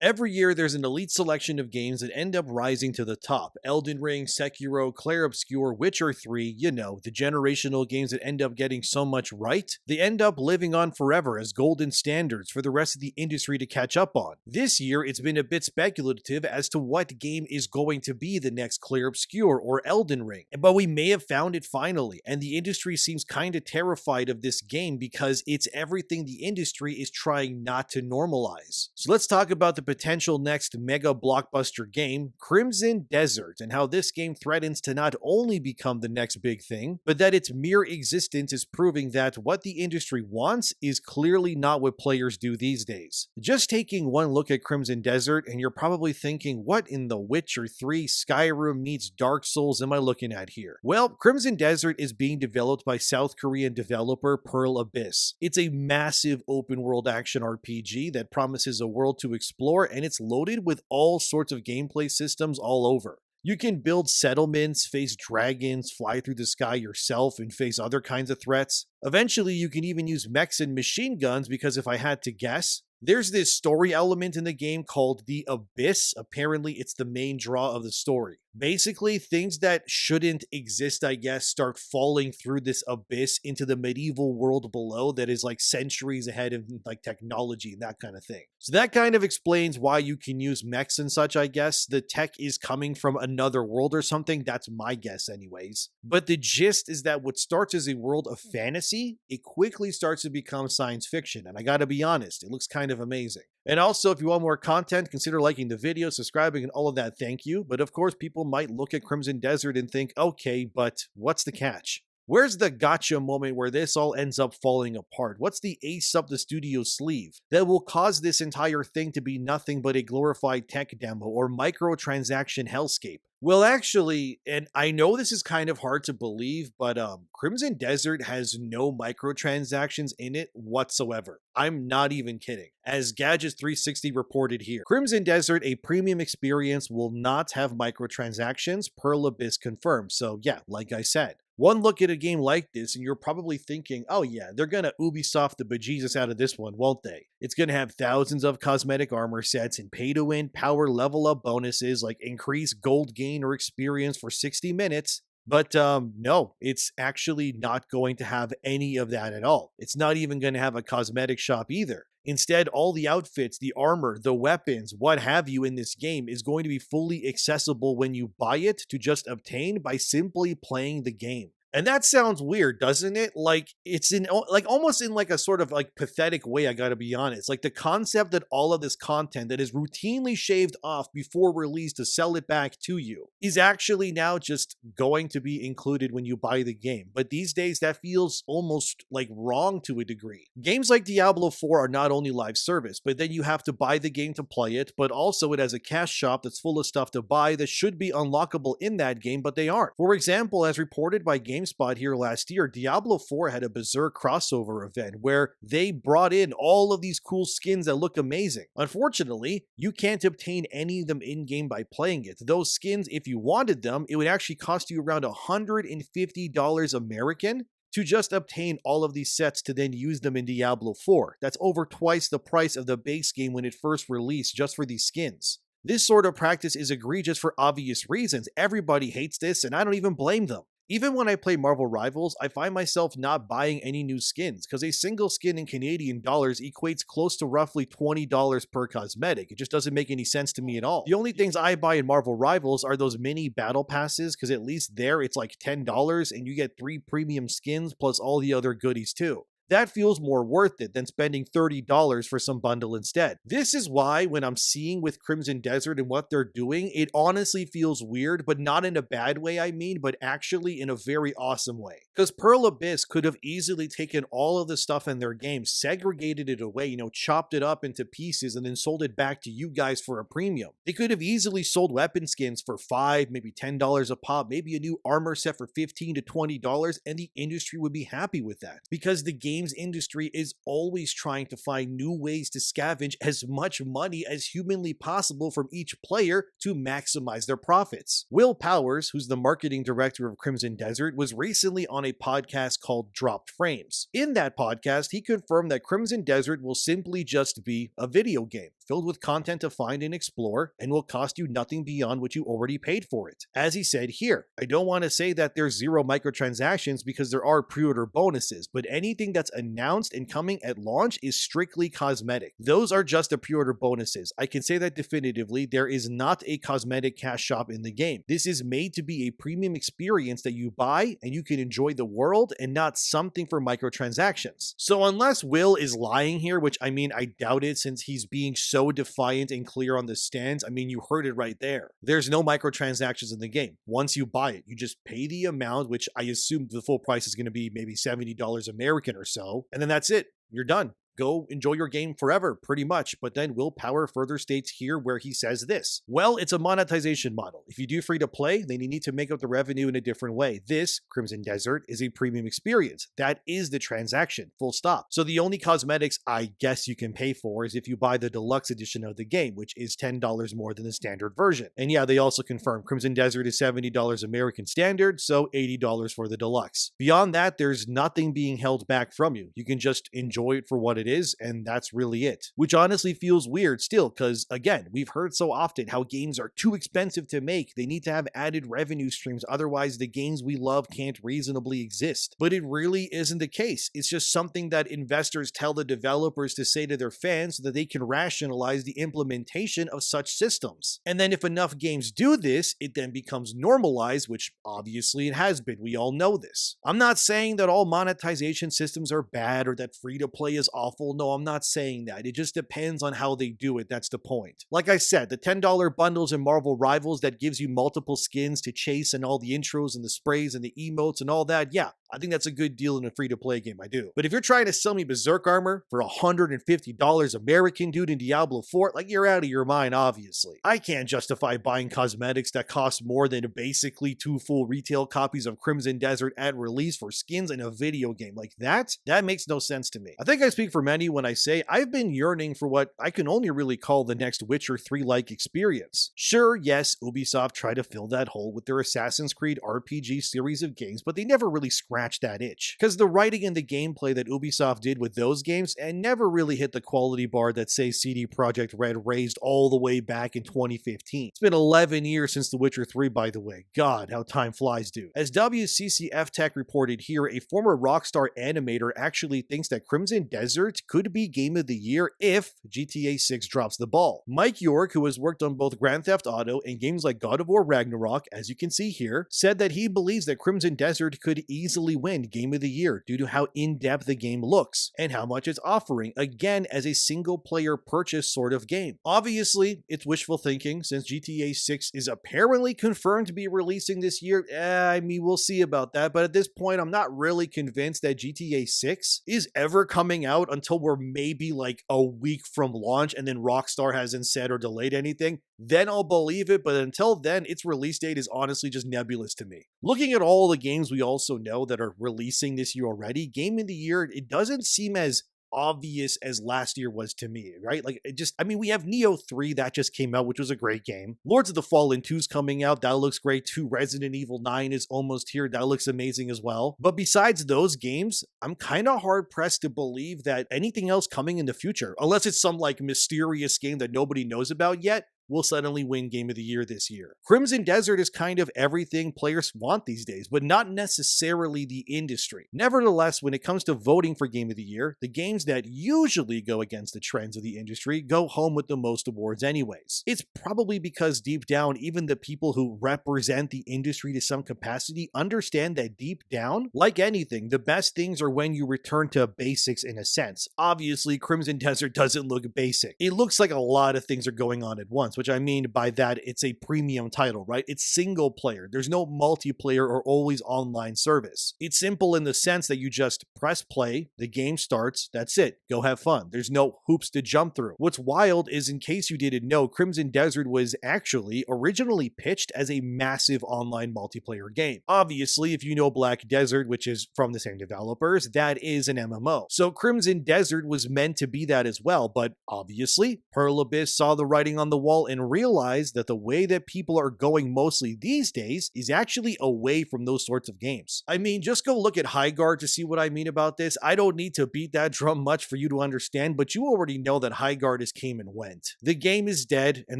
Every year, there's an elite selection of games that end up rising to the top. Elden Ring, Sekiro, Clair Obscur, Witcher 3, the generational games that end up getting so much right, they end up living on forever as golden standards for the rest of the industry to catch up on. This year, it's been a bit speculative as to what game is going to be the next Clair Obscur or Elden Ring, but we may have found it finally, and the industry seems kinda terrified of this game because it's everything the industry is trying not to normalize. So let's talk about the potential next mega blockbuster game, Crimson Desert, and how this game threatens to not only become the next big thing, but that its mere existence is proving that what the industry wants is clearly not what players do these days. Just taking one look at Crimson Desert, and you're probably thinking, what in the Witcher 3 Skyrim meets Dark Souls am I looking at here? Well, Crimson Desert is being developed by South Korean developer Pearl Abyss. It's a massive open world action RPG that promises a world to explore, and it's loaded with all sorts of gameplay systems all over. You can build settlements, face dragons, fly through the sky yourself, and face other kinds of threats. Eventually, you can even use mechs and machine guns because if I had to guess, there's this story element in the game called the Abyss. Apparently, it's the main draw of the story. Basically, things that shouldn't exist, I guess, start falling through this abyss into the medieval world below that is like centuries ahead of like technology and that kind of thing. So that kind of explains why you can use mechs and such, I guess. The tech is coming from another world or something. That's my guess anyways. But the gist is that what starts as a world of fantasy, it quickly starts to become science fiction. And I gotta be honest, it looks kind of amazing. And also, if you want more content, consider liking the video, subscribing, and all of that, thank you. But of course, people might look at Crimson Desert and think, okay, but what's the catch? Where's the gotcha moment where this all ends up falling apart? What's the ace up the studio's sleeve that will cause this entire thing to be nothing but a glorified tech demo or microtransaction hellscape? Well, actually, and I know this is kind of hard to believe, but Crimson Desert has no microtransactions in it whatsoever. I'm not even kidding. As Gadgets360 reported here, Crimson Desert, a premium experience, will not have microtransactions, Pearl Abyss confirmed. So yeah, like I said, one look at a game like this and you're probably thinking, oh yeah, they're gonna Ubisoft the bejesus out of this one, won't they? It's gonna have thousands of cosmetic armor sets and pay-to-win power level up bonuses like increased gold gain or experience for 60 minutes. But no, it's actually not going to have any of that at all. It's not even going to have a cosmetic shop either. Instead, all the outfits, the armor, the weapons, what have you in this game is going to be fully accessible when you buy it to just obtain by simply playing the game. And that sounds weird, doesn't it? Like it's in like almost in like a sort of like pathetic way, I gotta be honest. Like the concept that all of this content that is routinely shaved off before release to sell it back to you is actually now just going to be included when you buy the game. But these days that feels almost like wrong to a degree. Games like Diablo 4 are not only live service, but then you have to buy the game to play it, but also it has a cash shop that's full of stuff to buy that should be unlockable in that game, but they aren't. For example, as reported by GameSpot here last year, Diablo 4 had a Berserk crossover event where they brought in all of these cool skins that look amazing. Unfortunately, you can't obtain any of them in-game by playing it. Those skins, if you wanted them, it would actually cost you around $150 American to just obtain all of these sets to then use them in Diablo 4. That's over twice the price of the base game when it first released just for these skins. This sort of practice is egregious for obvious reasons. Everybody hates this, and I don't even blame them. Even when I play Marvel Rivals, I find myself not buying any new skins, because a single skin in Canadian dollars equates close to roughly $20 per cosmetic. It just doesn't make any sense to me at all. The only things I buy in Marvel Rivals are those mini battle passes, because at least there it's like $10 and you get 3 premium skins plus all the other goodies too. That feels more worth it than spending $30 for some bundle instead. This is why when I'm seeing with Crimson Desert and what they're doing, it honestly feels weird, but not in a bad way I mean, but actually in a very awesome way. Because Pearl Abyss could have easily taken all of the stuff in their game, segregated it away, chopped it up into pieces and then sold it back to you guys for a premium. They could have easily sold weapon skins for $5, maybe $10 a pop, maybe a new armor set for $15 to $20, and the industry would be happy with that. Because the game's industry is always trying to find new ways to scavenge as much money as humanly possible from each player to maximize their profits. Will Powers, who's the marketing director of Crimson Desert, was recently on a podcast called Dropped Frames. In that podcast, he confirmed that Crimson Desert will simply just be a video game. filled with content to find and explore, and will cost you nothing beyond what you already paid for it. As he said here, I don't want to say that there's zero microtransactions because there are pre-order bonuses, but anything that's announced and coming at launch is strictly cosmetic. Those are just the pre-order bonuses. I can say that definitively, there is not a cosmetic cash shop in the game. This is made to be a premium experience that you buy and you can enjoy the world and not something for microtransactions. So unless Will is lying here, which I mean, I doubt it since he's being so defiant and clear on the stance, I mean, you heard it right there. There's no microtransactions in the game. Once you buy it, you just pay the amount, which I assume the full price is going to be maybe $70 American or so, and then that's it. You're done. Go enjoy your game forever, pretty much. But then Will Power further states here where he says this. Well, it's a monetization model. If you do free to play, then you need to make up the revenue in a different way. This, Crimson Desert, is a premium experience. That is the transaction, full stop. So the only cosmetics I guess you can pay for is if you buy the deluxe edition of the game, which is $10 more than the standard version. And yeah, they also confirm Crimson Desert is $70 American standard, so $80 for the deluxe. Beyond that, there's nothing being held back from you. You can just enjoy it for what it is, and that's really it. Which honestly feels weird still, because again, we've heard so often how games are too expensive to make. They need to have added revenue streams, otherwise the games we love can't reasonably exist. But it really isn't the case. It's just something that investors tell the developers to say to their fans so that they can rationalize the implementation of such systems. And then if enough games do this, it then becomes normalized, which obviously it has been. We all know this. I'm not saying that all monetization systems are bad or that free-to-play is awful. No, I'm not saying that. It just depends on how they do it. That's the point. Like I said, the $10 bundles in Marvel Rivals that gives you multiple skins to chase and all the intros and the sprays and the emotes and all that, yeah, I think that's a good deal in a free-to-play game, I do. But if you're trying to sell me Berserk armor for $150 American, dude, in Diablo 4, like, you're out of your mind, obviously. I can't justify buying cosmetics that cost more than basically 2 full retail copies of Crimson Desert at release for skins in a video game. Like that makes no sense to me. I think I speak for many when I say I've been yearning for what I can only really call the next Witcher 3-like experience. Sure, yes, Ubisoft tried to fill that hole with their Assassin's Creed RPG series of games, but they never really scratched that itch. Because the writing and the gameplay that Ubisoft did with those games and never really hit the quality bar that, say, CD Projekt Red raised all the way back in 2015. It's been 11 years since The Witcher 3, by the way. God, how time flies, dude. As WCCF Tech reported here, a former Rockstar animator actually thinks that Crimson Desert could be Game of the Year if GTA 6 drops the ball. Mike York, who has worked on both Grand Theft Auto and games like God of War Ragnarok, as you can see here, said that he believes that Crimson Desert could easily win Game of the Year due to how in-depth the game looks and how much it's offering, again, as a single-player purchase sort of game. Obviously, it's wishful thinking since GTA 6 is apparently confirmed to be releasing this year. I mean, we'll see about that, but at this point, I'm not really convinced that GTA 6 is ever coming out until we're maybe like a week from launch and then Rockstar hasn't said or delayed anything. Then I'll believe it, but until then, its release date is honestly just nebulous to me. Looking at all the games we also know that are releasing this year already, Game of the Year, it doesn't seem as obvious as last year was to me, right? Like, we have Neo 3 that just came out, which was a great game. Lords of the Fallen 2's coming out. That looks great too. Resident Evil 9 is almost here. That looks amazing as well. But besides those games, I'm kind of hard pressed to believe that anything else coming in the future, unless it's some like mysterious game that nobody knows about yet, will suddenly win Game of the Year this year. Crimson Desert is kind of everything players want these days, but not necessarily the industry. Nevertheless, when it comes to voting for Game of the Year, the games that usually go against the trends of the industry go home with the most awards anyways. It's probably because deep down, even the people who represent the industry to some capacity understand that deep down, like anything, the best things are when you return to basics in a sense. Obviously, Crimson Desert doesn't look basic. It looks like a lot of things are going on at once, which I mean by that, it's a premium title, right? It's single player. There's no multiplayer or always online service. It's simple in the sense that you just press play, the game starts, that's it. Go have fun. There's no hoops to jump through. What's wild is, in case you didn't know, Crimson Desert was actually originally pitched as a massive online multiplayer game. Obviously, if you know Black Desert, which is from the same developers, that is an MMO. So Crimson Desert was meant to be that as well, but obviously, Pearl Abyss saw the writing on the wall and realize that the way that people are going mostly these days is actually away from those sorts of games. I mean, just go look at Highguard to see what I mean about this. I don't need to beat that drum much for you to understand, but you already know that Highguard is came and went. The game is dead, and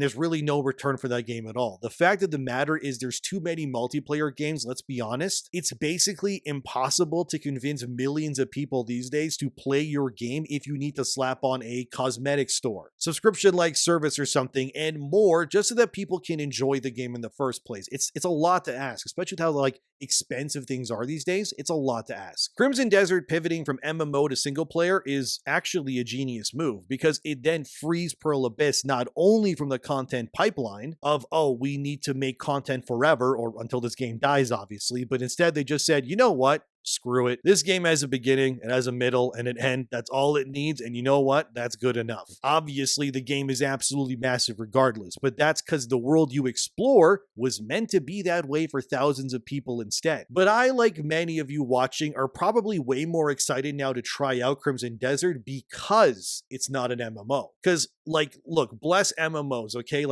there's really no return for that game at all. The fact of the matter is there's too many multiplayer games, let's be honest. It's basically impossible to convince millions of people these days to play your game if you need to slap on a cosmetic store, subscription-like service or something, and more, just so that people can enjoy the game in the first place. It's a lot to ask, especially with how expensive things are these days. It's a lot to ask. Crimson Desert pivoting from MMO to single player is actually a genius move, because it then frees Pearl Abyss not only from the content pipeline of, oh, we need to make content forever or until this game dies, obviously, but instead they just said, you know what? Screw it. This game has a beginning, it has a middle, and an end. That's all it needs, and you know what? That's good enough. Obviously, the game is absolutely massive regardless, but that's because the world you explore was meant to be that way for thousands of people instead. But I, like many of you watching, are probably way more excited now to try out Crimson Desert because it's not an MMO. Because, look, bless MMOs, okay?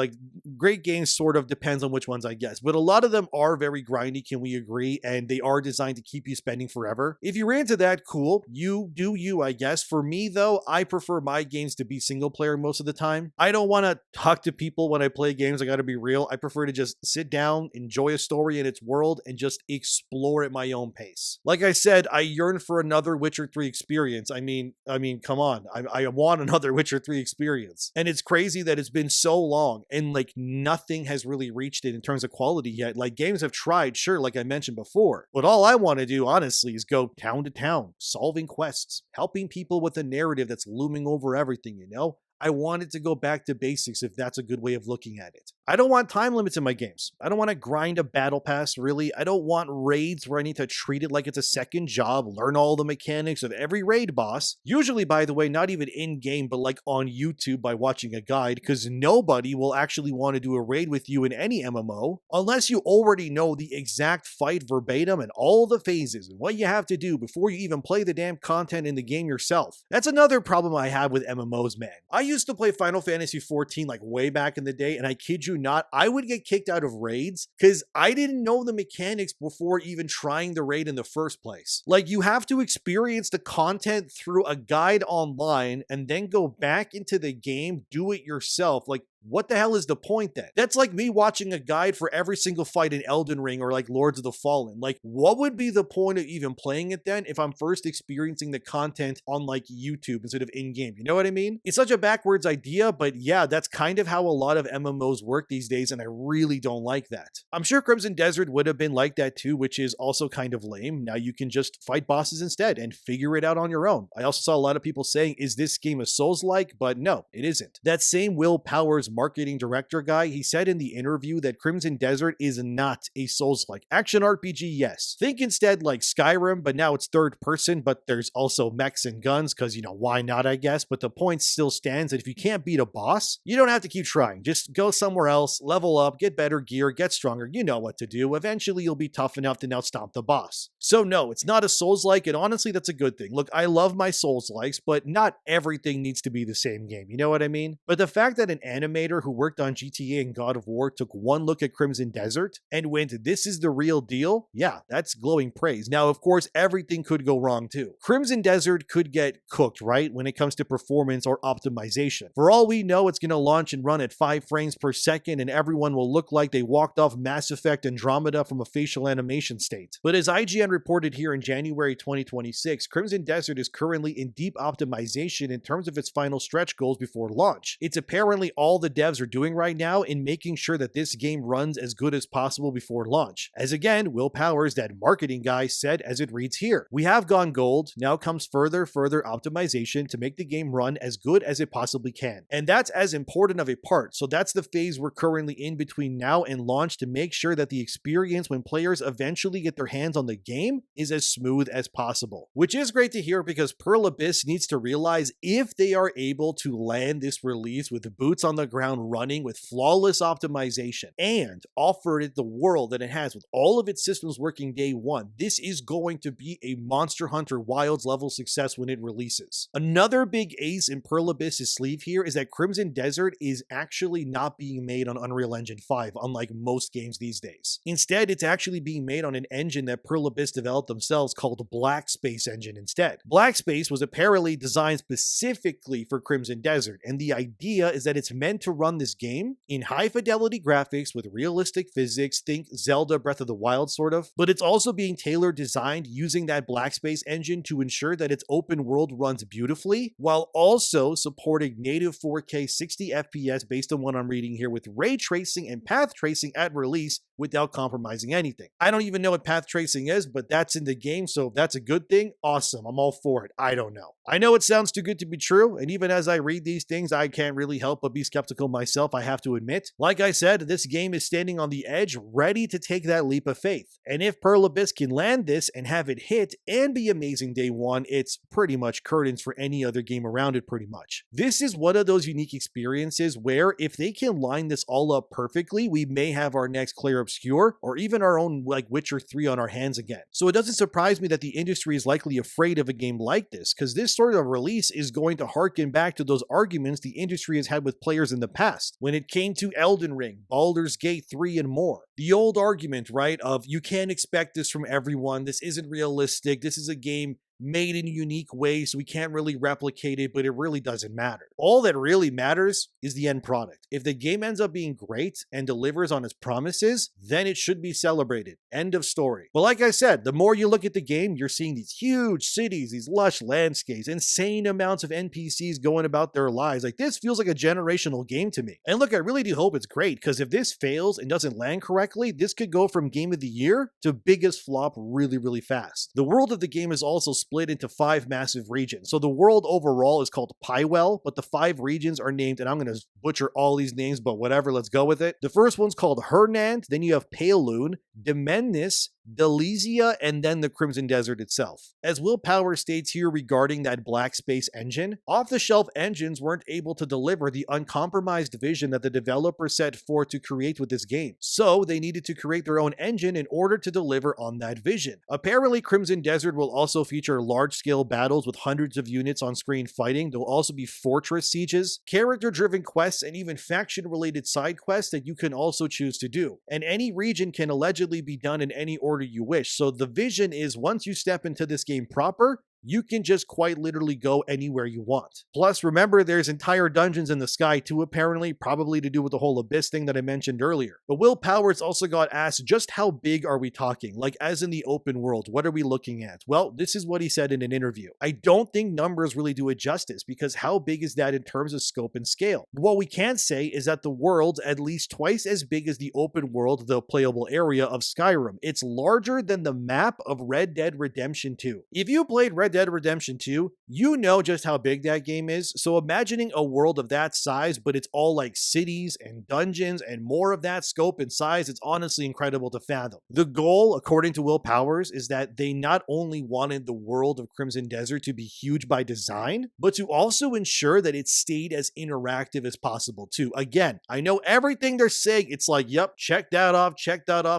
Great games sort of depends on which ones, I guess, but a lot of them are very grindy, can we agree? And they are designed to keep you spending forever. If you're into that, cool. You do you, I guess. For me, though, I prefer my games to be single player most of the time. I don't want to talk to people when I play games. I gotta be real. I prefer to just sit down, enjoy a story in its world, and just explore at my own pace. Like I said, I yearn for another Witcher 3 experience. I mean, come on. I want another Witcher 3 experience. And it's crazy that it's been so long and nothing has really reached it in terms of quality yet. Games have tried, sure, like I mentioned before. But all I want to do, honestly, is go town to town, solving quests, helping people with a narrative that's looming over everything, you know? I wanted to go back to basics if that's a good way of looking at it. I don't want time limits in my games. I don't want to grind a battle pass, really. I don't want raids where I need to treat it like it's a second job, learn all the mechanics of every raid boss. Usually, by the way, not even in-game, but on YouTube by watching a guide, because nobody will actually want to do a raid with you in any MMO unless you already know the exact fight verbatim and all the phases and what you have to do before you even play the damn content in the game yourself. That's another problem I have with MMOs, man. I used to play Final Fantasy XIV way back in the day, and I kid you not, I would get kicked out of raids because I didn't know the mechanics before even trying the raid in the first place. You have to experience the content through a guide online and then go back into the game, do it yourself. What the hell is the point then? That's like me watching a guide for every single fight in Elden Ring or Lords of the Fallen. What would be the point of even playing it then if I'm first experiencing the content on YouTube instead of in-game? You know what I mean? It's such a backwards idea, but yeah, that's kind of how a lot of MMOs work these days, and I really don't like that. I'm sure Crimson Desert would have been like that too, which is also kind of lame. Now you can just fight bosses instead and figure it out on your own. I also saw a lot of people saying, is this game a Souls-like? But no, it isn't. That same Will Powers marketing director guy, he said in the interview that Crimson Desert is not a Souls-like action RPG, yes. Think instead like Skyrim, but now it's third person, but there's also mechs and guns, because, why not, I guess? But the point still stands that if you can't beat a boss, you don't have to keep trying. Just go somewhere else, level up, get better gear, get stronger. You know what to do. Eventually, you'll be tough enough to now stomp the boss. So no, it's not a Souls-like, and honestly, that's a good thing. Look, I love my Souls-likes, but not everything needs to be the same game. You know what I mean? But the fact that an animator who worked on GTA and God of War took one look at Crimson Desert and went, this is the real deal, yeah, that's glowing praise. Now, of course, everything could go wrong too. Crimson Desert could get cooked, right, when it comes to performance or optimization. For all we know, it's going to launch and run at 5 frames per second, and everyone will look like they walked off Mass Effect Andromeda from a facial animation state. But as IGN reported here in January 2026, Crimson Desert is currently in deep optimization in terms of its final stretch goals before launch. It's apparently all the devs are doing right now in making sure that this game runs as good as possible before launch. As again, Will Powers, that marketing guy, said as it reads here, "We have gone gold, now comes further optimization to make the game run as good as it possibly can." And that's as important of a part, so that's the phase we're currently in between now and launch to make sure that the experience when players eventually get their hands on the game is as smooth as possible. Which is great to hear, because Pearl Abyss needs to realize if they are able to land this release with boots on the ground ground running with flawless optimization and offered it the world that it has with all of its systems working day one, this is going to be a Monster Hunter Wilds level success when it releases. Another big ace in Pearl Abyss's sleeve here is that Crimson Desert is actually not being made on Unreal Engine 5, unlike most games these days. Instead, it's actually being made on an engine that Pearl Abyss developed themselves called the Blackspace engine instead. Blackspace was apparently designed specifically for Crimson Desert, and the idea is that it's meant to run this game in high fidelity graphics with realistic physics, think Zelda Breath of the Wild sort of, but it's also being tailored designed using that Blackspace engine to ensure that its open world runs beautifully, while also supporting native 4K 60 FPS based on what I'm reading here with ray tracing and path tracing at release without compromising anything. I don't even know what path tracing is, but that's in the game, so if that's a good thing, awesome, I'm all for it. I don't know. I know it sounds too good to be true, and even as I read these things, I can't really help but be skeptical myself, I have to admit. Like I said, this game is standing on the edge, ready to take that leap of faith. And if Pearl Abyss can land this and have it hit and be amazing day one, it's pretty much curtains for any other game around it pretty much. This is one of those unique experiences where if they can line this all up perfectly, we may have our next Clair Obscur or even our own like Witcher 3 on our hands again. So it doesn't surprise me that the industry is likely afraid of a game like this, because this sort of release is going to harken back to those arguments the industry has had with players in the past when it came to Elden Ring, Baldur's Gate 3 and more. The old argument, right, of you can't expect this from everyone, this isn't realistic, this is a game made in a unique way, so we can't really replicate it, but it really doesn't matter. All that really matters is the end product. If the game ends up being great and delivers on its promises, then it should be celebrated. End of story. But like I said, the more you look at the game, you're seeing these huge cities, these lush landscapes, insane amounts of NPCs going about their lives. Like, this feels like a generational game to me. And look, I really do hope it's great, because if this fails and doesn't land correctly, this could go from game of the year to biggest flop really, really fast. The world of the game is also split into 5 massive regions. So the world overall is called Pywell, but the 5 regions are named, and I'm going to butcher all these names, but whatever, let's go with it. The first one's called Hernand, then you have Paleun, Demennis, Delesia, and then the Crimson Desert itself. As Will Power states here regarding that Blackspace engine, off-the-shelf engines weren't able to deliver the uncompromised vision that the developer set forth to create with this game. So they needed to create their own engine in order to deliver on that vision. Apparently, Crimson Desert will also feature large-scale battles with hundreds of units on screen fighting. There'll also be fortress sieges, character-driven quests, and even faction-related side quests that you can also choose to do. And any region can allegedly be done in any order you wish. So the vision is, once you step into this game proper, you can just quite literally go anywhere you want. Plus, remember, there's entire dungeons in the sky too, apparently, probably to do with the whole Abyss thing that I mentioned earlier. But Will Powers also got asked, just how big are we talking? Like, as in the open world, what are we looking at? Well, this is what he said in an interview. I don't think numbers really do it justice, because how big is that in terms of scope and scale? But what we can say is that the world's at least twice as big as the open world, the playable area of Skyrim. It's larger than the map of Red Dead Redemption 2. If you played Red Dead Redemption 2, you know just how big that game is, so imagining a world of that size, but it's all like cities and dungeons and more of that scope and size, it's honestly incredible to fathom. The goal, according to Will Powers, is that they not only wanted the world of Crimson Desert to be huge by design, but to also ensure that it stayed as interactive as possible too. Again, I know everything they're saying, it's like, yep, check that off,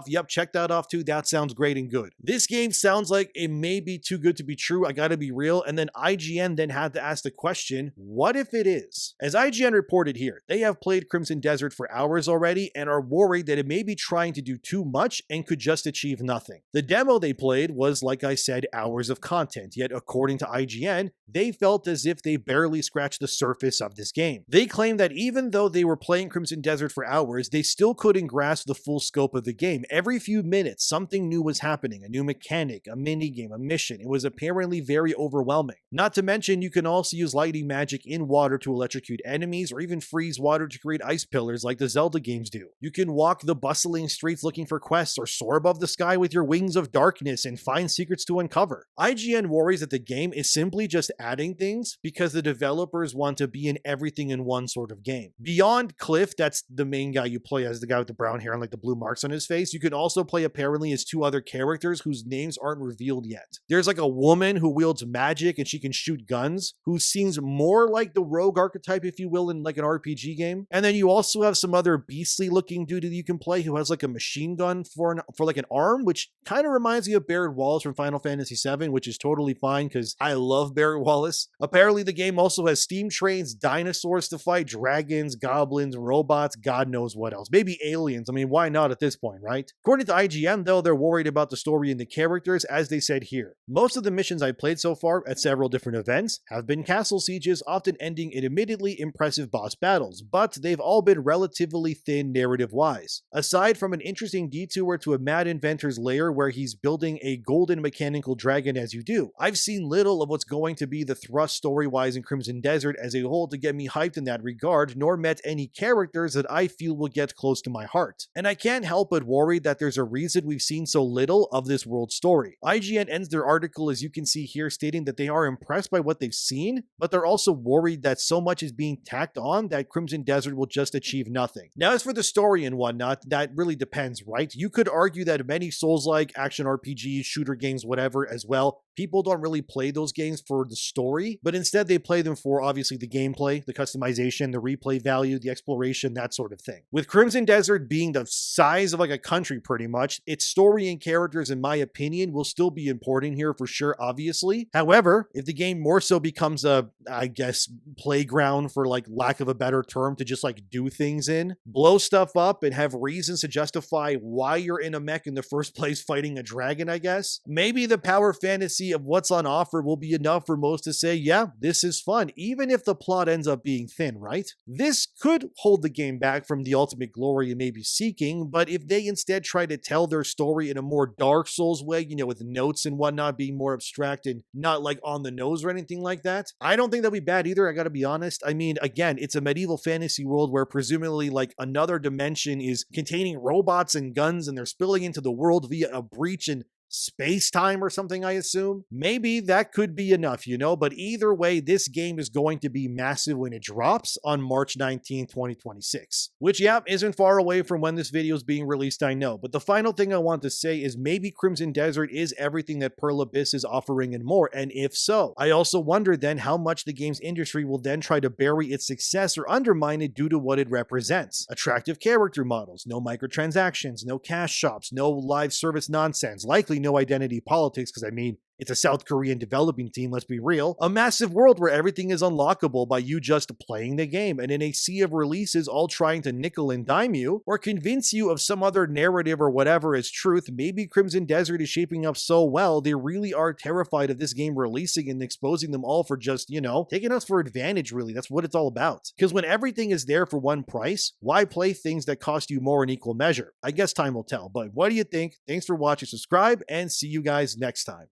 yep, check that off too, that sounds great and good. This game sounds like it may be too good to be true, I gotta be real, and then IGN then had to ask the question, what if it is? As IGN reported here, they have played Crimson Desert for hours already and are worried that it may be trying to do too much and could just achieve nothing. The demo they played was, like I said, hours of content, yet according to IGN, they felt as if they barely scratched the surface of this game. They claim that even though they were playing Crimson Desert for hours, they still couldn't grasp the full scope of the game. Every few minutes, something new was happening, a new mechanic, a minigame, a mission. It was apparently very overwhelming. Not to mention, you can also use lighting magic in water to electrocute enemies, or even freeze water to create ice pillars like the Zelda games do. You can walk the bustling streets looking for quests, or soar above the sky with your wings of darkness and find secrets to uncover. IGN worries that the game is simply just adding things because the developers want to be in everything in one sort of game. Beyond Cliff, that's the main guy you play as, the guy with the brown hair and like the blue marks on his face, you can also play apparently as 2 other characters whose names aren't revealed yet. There's like a woman who wields magic and she can shoot guns, who seems more like the rogue archetype, if you will, in like an RPG game. And then you also have some other beastly looking dude that you can play who has like a machine gun for like an arm, which kind of reminds me of Barrett Wallace from Final Fantasy VII, which is totally fine because I love Barrett Wallace. Apparently the game also has steam trains, dinosaurs to fight, dragons, goblins, robots, God knows what else. Maybe aliens. I mean, why not at this point, right? According to IGN, though, they're worried about the story and the characters, as they said here. Most of the missions I played so far at several different events have been castle sieges, often ending in admittedly impressive boss battles, but they've all been relatively thin narrative-wise. Aside from an interesting detour to a mad inventor's lair where he's building a golden mechanical dragon as you do, I've seen little of what's going to be the thrust story-wise in Crimson Desert as a whole to get me hyped in that regard, nor met any characters that I feel will get close to my heart. And I can't help but worry that there's a reason we've seen so little of this world story. IGN ends their article, as you can see here, stating that they are impressed by what they've seen, but they're also worried that so much is being tacked on that Crimson Desert will just achieve nothing. Now, as for the story and whatnot, that really depends, right? You could argue that many Souls-like action RPGs, shooter games, whatever, as well, people don't really play those games for the story, but instead they play them for obviously the gameplay, the customization, the replay value, the exploration, that sort of thing. With Crimson Desert being the size of like a country pretty much, its story and characters, in my opinion, will still be important here for sure, obviously. However, if the game more so becomes a, I guess, playground, for like lack of a better term, to just like do things in, blow stuff up and have reasons to justify why you're in a mech in the first place fighting a dragon, I guess, maybe the power fantasy of what's on offer will be enough for most to say, yeah, this is fun, even if the plot ends up being thin, right? This could hold the game back from the ultimate glory you may be seeking, but if they instead try to tell their story in a more Dark Souls way, you know, with notes and whatnot being more abstract and not like on the nose or anything like that, I don't think that'd be bad either, I gotta be honest. I mean, again, it's a medieval fantasy world where presumably like another dimension is containing robots and guns and they're spilling into the world via a breach in space-time or something, I assume. Maybe that could be enough, you know, but either way, this game is going to be massive when it drops on March 19, 2026, which, yeah, isn't far away from when this video is being released, I know. But the final thing I want to say is maybe Crimson Desert is everything that Pearl Abyss is offering and more, and if so, I also wonder then how much the games industry will then try to bury its success or undermine it due to what it represents. Attractive character models, no microtransactions, no cash shops, no live service nonsense, likely no identity politics, because I mean, it's a South Korean developing team, let's be real. A massive world where everything is unlockable by you just playing the game, and in a sea of releases all trying to nickel and dime you, or convince you of some other narrative or whatever as truth. Maybe Crimson Desert is shaping up so well, they really are terrified of this game releasing and exposing them all for just, you know, taking us for advantage, really. That's what it's all about. Because when everything is there for one price, why play things that cost you more in equal measure? I guess time will tell, but what do you think? Thanks for watching, subscribe, and see you guys next time.